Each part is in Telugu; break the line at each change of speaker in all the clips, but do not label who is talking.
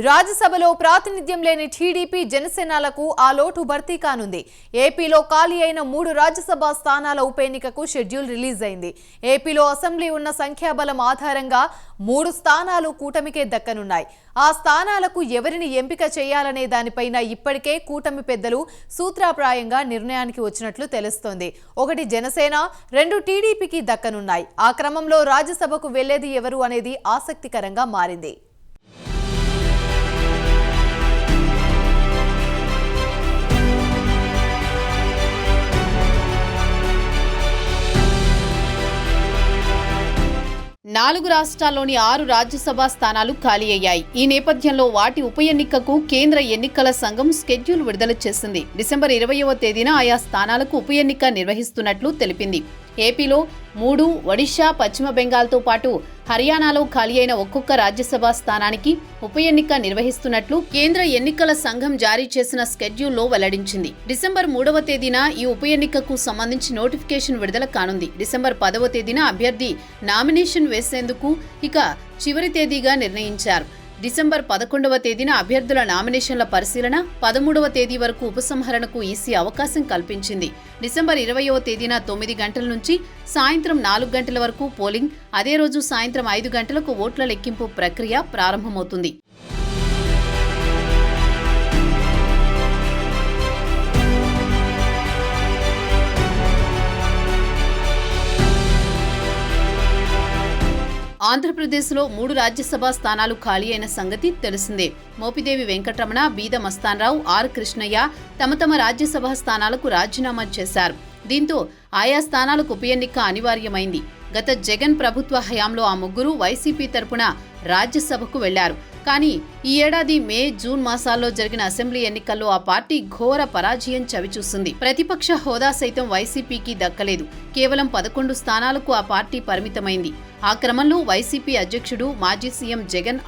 రాజ్యసభలో ప్రాతినిధ్యం లేని టీడీపీ జనసేనలకు ఆ లోటు భర్తీ కానుంది. ఏపీలో ఖాళీ అయిన 3 రాజ్యసభ స్థానాల ఉప ఎన్నికకు షెడ్యూల్ రిలీజ్ అయింది. ఏపీలో అసెంబ్లీ ఉన్న సంఖ్యాబలం ఆధారంగా 3 స్థానాలు కూటమికే దక్కనున్నాయి. ఆ స్థానాలకు ఎవరిని ఎంపిక చేయాలనే దానిపైన ఇప్పటికే కూటమి పెద్దలు సూత్రప్రాయంగా నిర్ణయానికి వచ్చినట్లు తెలుస్తోంది. 1 జనసేన, 2 టీడీపీకి దక్కనున్నాయి. ఆ క్రమంలో రాజ్యసభకు వెళ్లేది ఎవరు అనేది ఆసక్తికరంగా మారింది. నాలుగు రాష్ట్రాల్లోని 6 రాజ్యసభ స్థానాలు ఖాళీ అయ్యాయి. ఈ నేపథ్యంలో వాటి ఉప ఎన్నికకు కేంద్ర ఎన్నికల సంఘం స్కెడ్యూల్ విడుదల చేసింది. డిసెంబర్ 20వ తేదీన ఆయా స్థానాలకు ఉప ఎన్నిక నిర్వహిస్తున్నట్లు తెలిపింది. ఏపీలో 3, ఒడిశా, పశ్చిమ బెంగాల్తో పాటు హర్యానాలో ఖాళీ అయిన ఒక్కొక్క రాజ్యసభ స్థానానికి ఉప ఎన్నిక నిర్వహిస్తున్నట్లు కేంద్ర ఎన్నికల సంఘం జారీ చేసిన స్కెడ్యూల్లో వెల్లడించింది. డిసెంబర్ 3వ తేదీన ఈ ఉప ఎన్నికకు సంబంధించి నోటిఫికేషన్ విడుదల కానుంది. డిసెంబర్ 10వ తేదీన అభ్యర్థి నామినేషన్ వేసేందుకు ఇక చివరి తేదీగా నిర్ణయించారు. డిసెంబర్ 11వ తేదీన అభ్యర్థుల నామినేషన్ల పరిశీలన, 13వ తేదీ వరకు ఉపసంహరణకు ఈసీ అవకాశం కల్పించింది. డిసెంబర్ 20వ తేదీన 9 గంటల నుంచి సాయంత్రం 4 గంటల వరకు పోలింగ్, అదే రోజు సాయంత్రం 5 గంటలకు ఓట్ల లెక్కింపు ప్రక్రియ ప్రారంభమవుతుంది. ఆంధ్రప్రదేశ్లో 3 రాజ్యసభ స్థానాలు ఖాళీ అయిన సంగతి తెలిసిందే. మోపిదేవి వెంకటరమణ, బీద మస్తాన్రావు, ఆర్ కృష్ణయ్య తమ రాజ్యసభ స్థానాలకు రాజీనామా చేశారు. దీంతో ఆయా స్థానాలకు ఉప ఎన్నిక అనివార్యమైంది. గత జగన్ ప్రభుత్వ హయాంలో ఆ ముగ్గురు వైసీపీ తరపున రాజ్యసభకు వెళ్లారు. కానీ ఈ ఏడాది మే, జూన్ మాసాల్లో జరిగిన అసెంబ్లీ ఎన్నికల్లో ఆ పార్టీ ఘోర పరాజయం చవిచూసింది. ప్రతిపక్ష హోదా సైతం వైసీపీకి దక్కలేదు. కేవలం 11 స్థానాలకు ఆ పార్టీ పరిమితమైంది. ఆ క్రమంలో వైసీపీ అధ్యక్షుడు మాజీ సీఎం జగన్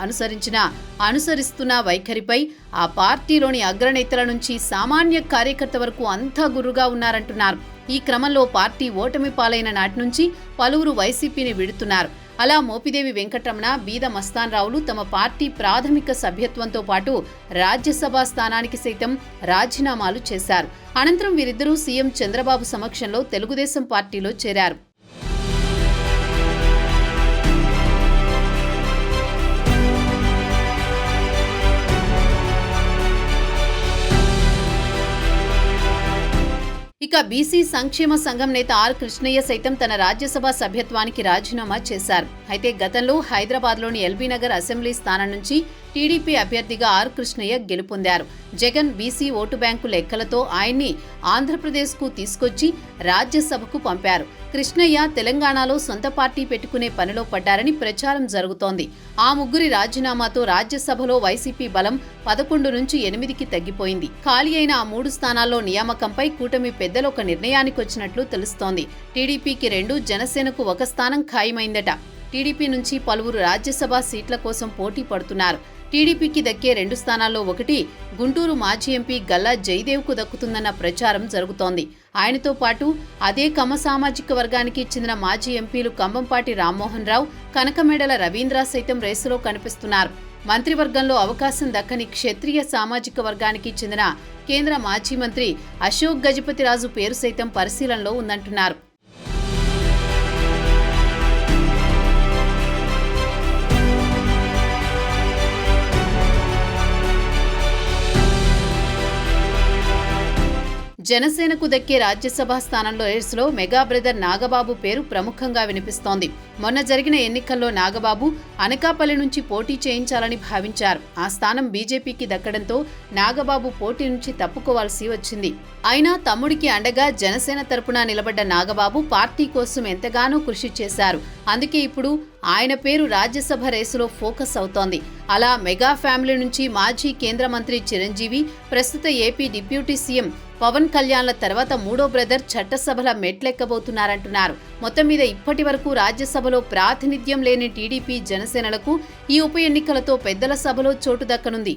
అనుసరిస్తున్న వైఖరిపై ఆ పార్టీలోని అగ్రనేతల నుంచి సామాన్య కార్యకర్త వరకు అంతా గుర్రుగా ఉన్నారంటున్నారు. ఈ క్రమంలో పార్టీ ఓటమి పాలైన నాటి నుంచి పలువురు వైసీపీని విడుతున్నారు. అలా మోపిదేవి వెంకటరమణ, బీద మస్తాన్రావులు తమ పార్టీ ప్రాథమిక సభ్యత్వంతో పాటు రాజ్యసభ స్థానానికి సైతం రాజీనామాలు చేశారు. అనంతరం వీరిద్దరూ సీఎం చంద్రబాబు సమక్షంలో తెలుగుదేశం పార్టీలో చేరారు. ఇక బీసీ సంక్షేమ సంఘం నేత ఆర్ కృష్ణయ్య సైతం తన రాజ్యసభ సభ్యత్వానికి రాజీనామా చేశారు. అయితే గతంలో హైదరాబాద్లోని ఎల్బీ నగర్ అసెంబ్లీ స్థానం నుంచి టీడీపీ అభ్యర్థిగా ఆర్ కృష్ణయ్య గెలుపొందారు. జగన్ బీసీ ఓటు బ్యాంకు లెక్కలతో ఆయన్ని ఆంధ్రప్రదేశ్కు తీసుకొచ్చి రాజ్యసభకు పంపారు. కృష్ణయ్య తెలంగాణలో సొంత పార్టీ పెట్టుకునే పనిలో పడ్డారని ప్రచారం జరుగుతోంది. ఆ ముగ్గురి రాజీనామాతో రాజ్యసభలో వైసీపీ బలం 11 నుంచి 8కి తగ్గిపోయింది. ఖాళీ అయిన ఆ 3 స్థానాల్లో నియామకంపై కూటమి పెద్దలు ఒక నిర్ణయానికొచ్చినట్లు తెలుస్తోంది. టీడీపీకి 2, జనసేనకు 1 స్థానం ఖాయమైందట. టీడీపీ నుంచి పలువురు రాజ్యసభ సీట్ల కోసం పోటీ పడుతున్నారు. టీడీపీకి దక్కే 2 స్థానాల్లో 1 గుంటూరు మాజీ ఎంపీ గల్లా జయదేవ్కు దక్కుతుందన్న ప్రచారం జరుగుతోంది. ఆయనతో పాటు అదే కమ్మ సామాజిక వర్గానికి చెందిన మాజీ ఎంపీలు కంబంపాటి రామ్మోహన్ రావు, కనకమేడల రవీంద్ర సైతం రేసులో కనిపిస్తున్నారు. మంత్రివర్గంలో అవకాశం దక్కని క్షత్రియ సామాజిక వర్గానికి చెందిన కేంద్ర మాజీ మంత్రి అశోక్ గజపతిరాజు పేరు సైతం పరిశీలనలో ఉందంటున్నారు. జనసేనకు దక్కే రాజ్యసభ స్థానంలో రేసులో మెగా బ్రదర్ నాగబాబు పేరు ప్రముఖంగా వినిపిస్తోంది. మొన్న జరిగిన ఎన్నికల్లో నాగబాబు అనకాపల్లి నుంచి పోటీ చేయించాలని భావించారు. ఆ స్థానం బీజేపీకి దక్కడంతో నాగబాబు పోటీ నుంచి తప్పుకోవాల్సి వచ్చింది. అయినా తమ్ముడికి అండగా జనసేన తరపున నిలబడ్డ నాగబాబు పార్టీ కోసం ఎంతగానో కృషి చేశారు. అందుకే ఇప్పుడు ఆయన పేరు రాజ్యసభ రేసులో ఫోకస్ అవుతోంది. అలా మెగా ఫ్యామిలీ నుంచి మాజీ కేంద్ర మంత్రి చిరంజీవి, ప్రస్తుత ఏపీ డిప్యూటీ సీఎం పవన్ కళ్యాణ్ల తర్వాత 3వ బ్రదర్ చట్టసభల మెట్లెక్కబోతున్నారంటున్నారు. మొత్తం మీద ఇప్పటి వరకు రాజ్యసభలో ప్రాతినిధ్యం లేని టీడీపీ, జనసేనలకు ఈ ఉప ఎన్నికలతో పెద్దల సభలో చోటు దక్కనుంది.